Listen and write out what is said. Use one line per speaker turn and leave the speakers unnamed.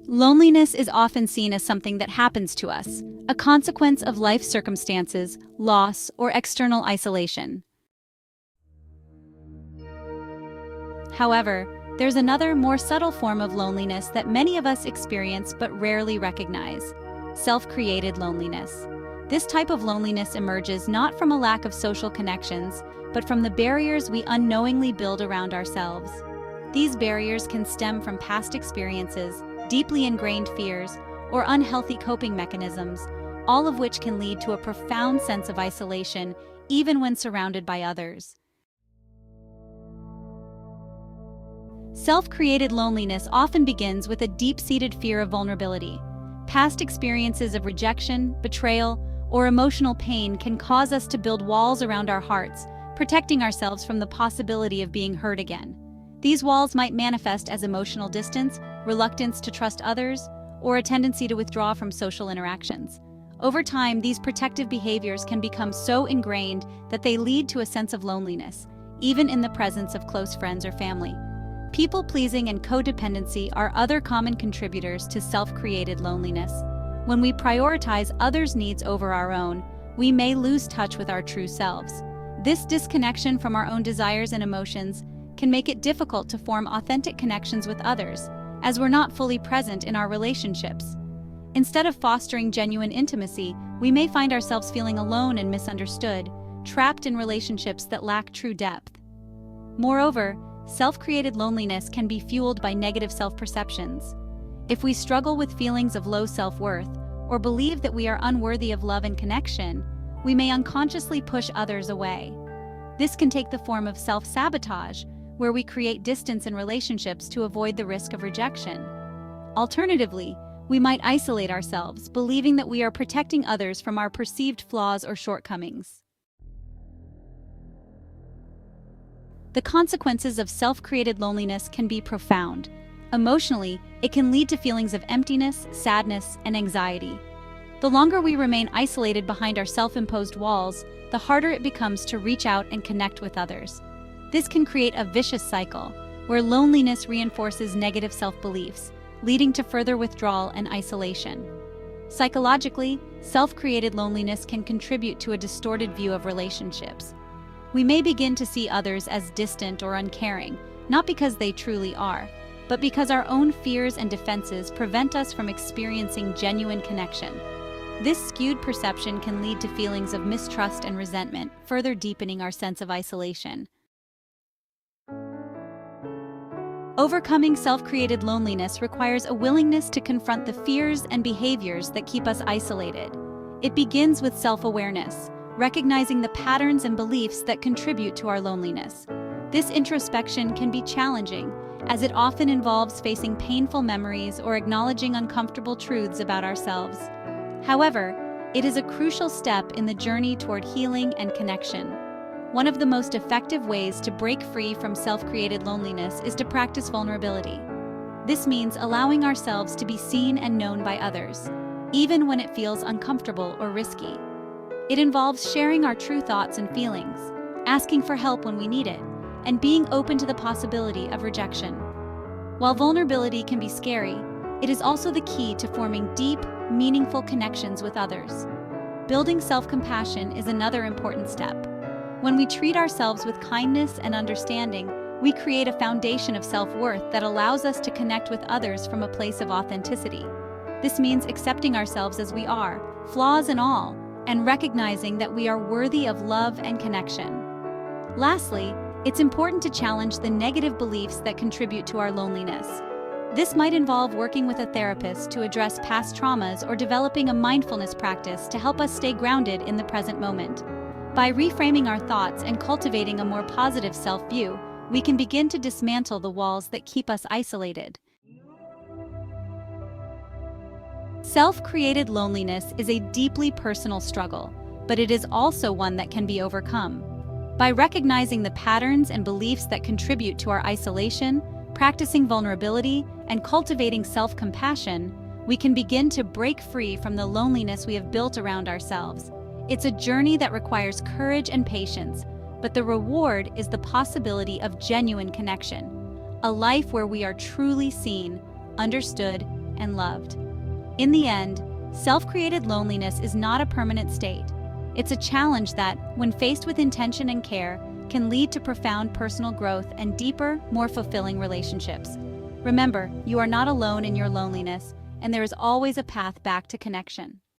Loneliness is often seen as something that happens to us, a consequence of life circumstances, loss, or external isolation. However, there's another, more subtle form of loneliness that many of us experience but rarely recognize: self-created loneliness. This type of loneliness emerges not from a lack of social connections, but from the barriers we unknowingly build around ourselves. These barriers can stem from past experiences, deeply ingrained fears, or unhealthy coping mechanisms, all of which can lead to a profound sense of isolation, even when surrounded by others. Self-created loneliness often begins with a deep-seated fear of vulnerability. Past experiences of rejection, betrayal, or emotional pain can cause us to build walls around our hearts, protecting ourselves from the possibility of being hurt again. These walls might manifest as emotional distance, reluctance to trust others, or a tendency to withdraw from social interactions. Over time, these protective behaviors can become so ingrained that they lead to a sense of loneliness, even in the presence of close friends or family. People-pleasing and codependency are other common contributors to self-created loneliness. When we prioritize others' needs over our own, we may lose touch with our true selves. This disconnection from our own desires and emotions can make it difficult to form authentic connections with others, as we're not fully present in our relationships. Instead of fostering genuine intimacy, we may find ourselves feeling alone and misunderstood, trapped in relationships that lack true depth. Moreover, self-created loneliness can be fueled by negative self-perceptions. If we struggle with feelings of low self-worth, or believe that we are unworthy of love and connection, we may unconsciously push others away. This can take the form of self-sabotage, where we create distance in relationships to avoid the risk of rejection. Alternatively, we might isolate ourselves, believing that we are protecting others from our perceived flaws or shortcomings. The consequences of self-created loneliness can be profound. Emotionally, it can lead to feelings of emptiness, sadness, and anxiety. The longer we remain isolated behind our self-imposed walls, the harder it becomes to reach out and connect with others. This can create a vicious cycle, where loneliness reinforces negative self-beliefs, leading to further withdrawal and isolation. Psychologically, self-created loneliness can contribute to a distorted view of relationships. We may begin to see others as distant or uncaring, not because they truly are, but because our own fears and defenses prevent us from experiencing genuine connection. This skewed perception can lead to feelings of mistrust and resentment, further deepening our sense of isolation. Overcoming self-created loneliness requires a willingness to confront the fears and behaviors that keep us isolated. It begins with self-awareness, recognizing the patterns and beliefs that contribute to our loneliness. This introspection can be challenging, as it often involves facing painful memories or acknowledging uncomfortable truths about ourselves. However, it is a crucial step in the journey toward healing and connection. One of the most effective ways to break free from self-created loneliness is to practice vulnerability. This means allowing ourselves to be seen and known by others, even when it feels uncomfortable or risky. It involves sharing our true thoughts and feelings, asking for help when we need it, and being open to the possibility of rejection. While vulnerability can be scary, it is also the key to forming deep, meaningful connections with others. Building self-compassion is another important step. When we treat ourselves with kindness and understanding, we create a foundation of self-worth that allows us to connect with others from a place of authenticity. This means accepting ourselves as we are, flaws and all, and recognizing that we are worthy of love and connection. Lastly, it's important to challenge the negative beliefs that contribute to our loneliness. This might involve working with a therapist to address past traumas or developing a mindfulness practice to help us stay grounded in the present moment. By reframing our thoughts and cultivating a more positive self-view, we can begin to dismantle the walls that keep us isolated. Self-created loneliness is a deeply personal struggle, but it is also one that can be overcome. By recognizing the patterns and beliefs that contribute to our isolation, practicing vulnerability, and cultivating self-compassion, we can begin to break free from the loneliness we have built around ourselves. It's a journey that requires courage and patience, but the reward is the possibility of genuine connection, a life where we are truly seen, understood, and loved. In the end, self-created loneliness is not a permanent state. It's a challenge that, when faced with intention and care, can lead to profound personal growth and deeper, more fulfilling relationships. Remember, you are not alone in your loneliness, and there is always a path back to connection.